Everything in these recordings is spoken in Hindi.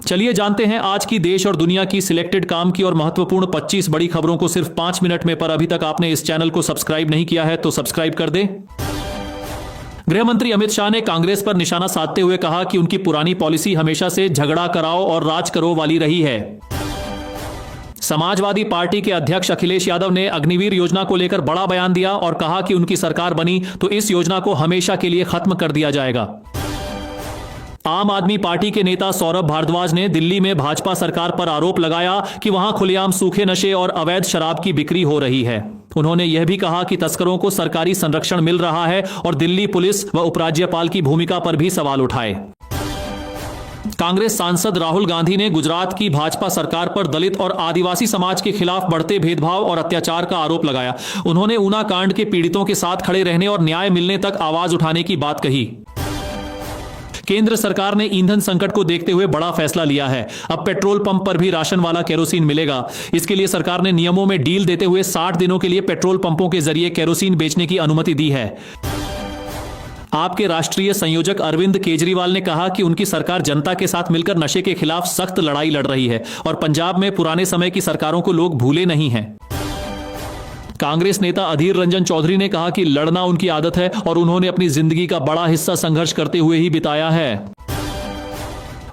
चलिए जानते हैं आज की देश और दुनिया की सिलेक्टेड काम की और महत्वपूर्ण 25 बड़ी खबरों को सिर्फ 5 मिनट में। पर अभी तक आपने इस चैनल को सब्सक्राइब नहीं किया है तो सब्सक्राइब कर दें। गृह मंत्री अमित शाह ने कांग्रेस पर निशाना साधते हुए कहा कि उनकी पुरानी पॉलिसी हमेशा से झगड़ा कराओ और राज करो वाली रही है। समाजवादी पार्टी के अध्यक्ष अखिलेश यादव ने अग्निवीर योजना को लेकर बड़ा बयान दिया और कहा कि उनकी सरकार बनी तो इस योजना को हमेशा के लिए खत्म कर दिया जाएगा। आम आदमी पार्टी के नेता सौरभ भारद्वाज ने दिल्ली में भाजपा सरकार पर आरोप लगाया कि वहां खुलेआम सूखे नशे और अवैध शराब की बिक्री हो रही है। उन्होंने यह भी कहा कि तस्करों को सरकारी संरक्षण मिल रहा है और दिल्ली पुलिस व उपराज्यपाल की भूमिका पर भी सवाल उठाए। कांग्रेस सांसद राहुल गांधी ने गुजरात की भाजपा सरकार पर दलित और आदिवासी समाज के खिलाफ बढ़ते भेदभाव और अत्याचार का आरोप लगाया। उन्होंने ऊना कांड के पीड़ितों के साथ खड़े रहने और न्याय मिलने तक आवाज उठाने की बात कही। केंद्र सरकार ने ईंधन संकट को देखते हुए बड़ा फैसला लिया है। अब पेट्रोल पंप पर भी राशन वाला केरोसिन मिलेगा। इसके लिए सरकार ने नियमों में डील देते हुए 60 दिनों के लिए पेट्रोल पंपों के जरिए केरोसिन बेचने की अनुमति दी है। आपके राष्ट्रीय संयोजक अरविंद केजरीवाल ने कहा कि उनकी सरकार जनता के साथ मिलकर नशे के खिलाफ सख्त लड़ाई लड़ रही है और पंजाब में पुराने समय की सरकारों को लोग भूले नहीं हैं। कांग्रेस नेता अधीर रंजन चौधरी ने कहा कि लड़ना उनकी आदत है और उन्होंने अपनी जिंदगी का बड़ा हिस्सा संघर्ष करते हुए ही बिताया है।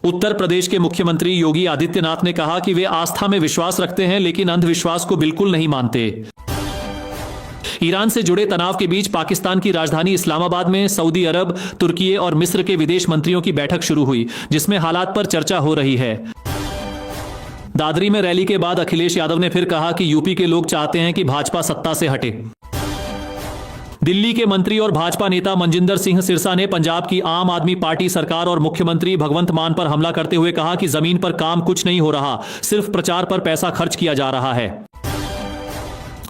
उत्तर प्रदेश के मुख्यमंत्री योगी आदित्यनाथ ने कहा कि वे आस्था में विश्वास रखते हैं लेकिन अंधविश्वास को बिल्कुल नहीं मानते। ईरान से जुड़े तनाव के बीच पाकिस्तान की राजधानी इस्लामाबाद में सऊदी अरब, तुर्की और मिस्र के विदेश मंत्रियों की बैठक शुरू हुई जिसमें हालात पर चर्चा हो रही है। दादरी में रैली के बाद अखिलेश यादव ने फिर कहा कि यूपी के लोग चाहते हैं कि भाजपा सत्ता से हटे। दिल्ली के मंत्री और भाजपा नेता मनजिंदर सिंह सिरसा ने पंजाब की आम आदमी पार्टी सरकार और मुख्यमंत्री भगवंत मान पर हमला करते हुए कहा कि जमीन पर काम कुछ नहीं हो रहा, सिर्फ प्रचार पर पैसा खर्च किया जा रहा है।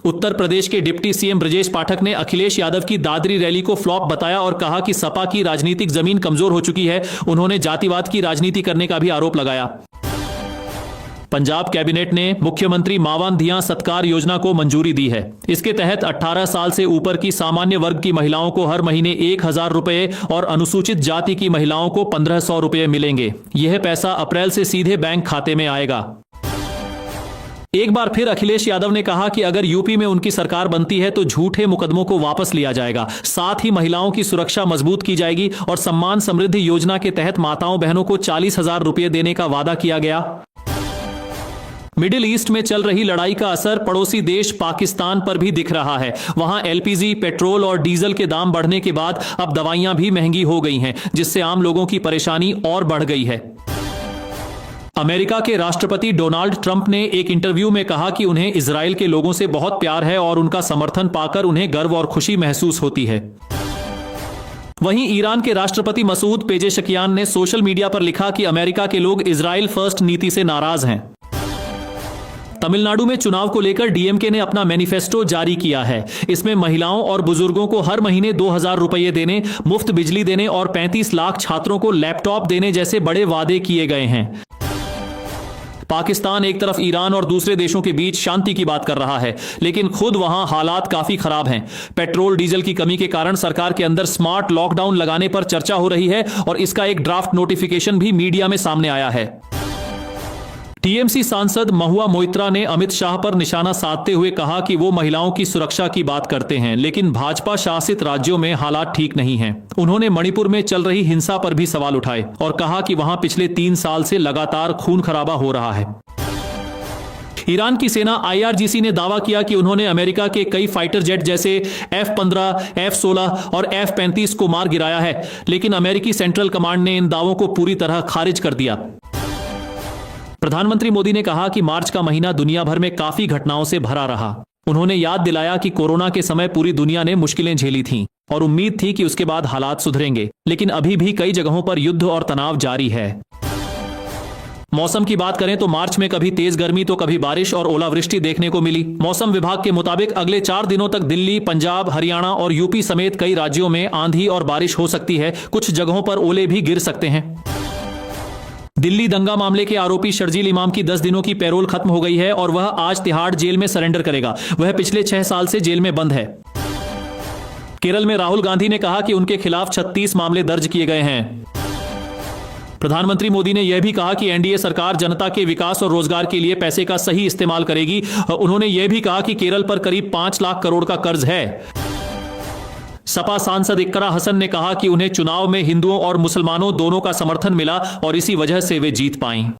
उत्तर प्रदेश के डिप्टी सीएम ब्रजेश पाठक ने अखिलेश यादव की दादरी रैली को फ्लॉप बताया और कहा कि सपा की राजनीतिक जमीन कमजोर हो चुकी है। उन्होंने जातिवाद की राजनीति करने का भी आरोप लगाया। पंजाब कैबिनेट ने मुख्यमंत्री मावान धियां सत्कार योजना को मंजूरी दी है। इसके तहत 18 साल से ऊपर की सामान्य वर्ग की महिलाओं को हर महीने 1000 रुपए और अनुसूचित जाति की महिलाओं को 1500 रुपए मिलेंगे। यह पैसा अप्रैल से सीधे बैंक खाते में आएगा। एक बार फिर अखिलेश यादव ने कहा कि अगर यूपी में उनकी सरकार बनती है तो झूठे मुकदमों को वापस लिया जाएगा, साथ ही महिलाओं की सुरक्षा मजबूत की जाएगी और सम्मान समृद्धि योजना के तहत माताओं बहनों को 40,000 रुपए देने का वादा किया गया। मिडिल ईस्ट में चल रही लड़ाई का असर पड़ोसी देश पाकिस्तान पर भी दिख रहा है। वहां एलपीजी, पेट्रोल और डीजल के दाम बढ़ने के बाद अब दवाइयां भी महंगी हो गई हैं, जिससे आम लोगों की परेशानी और बढ़ गई है। अमेरिका के राष्ट्रपति डोनाल्ड ट्रंप ने एक इंटरव्यू में कहा कि उन्हें इजराइल के लोगों से बहुत प्यार है और उनका समर्थन पाकर उन्हें गर्व और खुशी महसूस होती है। वहीं ईरान के राष्ट्रपति मसूद पेजेशकियान ने सोशल मीडिया पर लिखा कि अमेरिका के लोग इजराइल फर्स्ट नीति से नाराज हैं। तमिलनाडु में चुनाव को लेकर डीएमके ने अपना मैनिफेस्टो जारी किया है। इसमें महिलाओं और बुजुर्गों को हर महीने 2000 रुपये देने, मुफ्त बिजली देने और 35 लाख छात्रों को लैपटॉप देने जैसे बड़े वादे किए गए हैं। पाकिस्तान एक तरफ ईरान और दूसरे देशों के बीच शांति की बात कर रहा है, लेकिन खुद वहां हालात काफी खराब हैं। पेट्रोल डीजल की कमी के कारण सरकार के अंदर स्मार्ट लॉकडाउन लगाने पर चर्चा हो रही है और इसका एक ड्राफ्ट नोटिफिकेशन भी मीडिया में सामने आया है। टीएमसी सांसद महुआ मोइत्रा ने अमित शाह पर निशाना साधते हुए कहा कि वो महिलाओं की सुरक्षा की बात करते हैं, लेकिन भाजपा शासित राज्यों में हालात ठीक नहीं हैं। उन्होंने मणिपुर में चल रही हिंसा पर भी सवाल उठाए और कहा कि वहां पिछले 3 साल से लगातार खून खराबा हो रहा है। ईरान की सेना IRGC ने दावा किया कि उन्होंने अमेरिका के कई फाइटर जेट जैसे F-15, F-16 और F-35 को मार गिराया है, लेकिन अमेरिकी सेंट्रल कमांड ने इन दावों को पूरी तरह खारिज कर दिया। प्रधानमंत्री मोदी ने कहा कि मार्च का महीना दुनिया भर में काफी घटनाओं से भरा रहा। उन्होंने याद दिलाया कि कोरोना के समय पूरी दुनिया ने मुश्किलें झेली थीं और उम्मीद थी कि उसके बाद हालात सुधरेंगे, लेकिन अभी भी कई जगहों पर युद्ध और तनाव जारी है। मौसम की बात करें तो मार्च में कभी तेज गर्मी तो कभी बारिश और ओलावृष्टि देखने को मिली। मौसम विभाग के मुताबिक अगले 4 दिनों तक दिल्ली, पंजाब, हरियाणा और यूपी समेत कई राज्यों में आंधी और बारिश हो सकती है। कुछ जगहों पर ओले भी गिर सकते हैं। दिल्ली दंगा मामले के आरोपी शर्जील इमाम की 10 दिनों की पैरोल खत्म हो गई है और वह आज तिहाड़ जेल में सरेंडर करेगा। वह पिछले 6 साल से जेल में बंद है। केरल में राहुल गांधी ने कहा कि उनके खिलाफ 36 मामले दर्ज किए गए हैं। प्रधानमंत्री मोदी ने यह भी कहा कि एनडीए सरकार जनता के विकास और रोजगार के लिए पैसे का सही इस्तेमाल करेगी। उन्होंने यह भी कहा कि केरल पर करीब 5 लाख करोड़ का कर्ज है। सपा सांसद इकरा हसन ने कहा कि उन्हें चुनाव में हिंदुओं और मुसलमानों दोनों का समर्थन मिला और इसी वजह से वे जीत पाईं।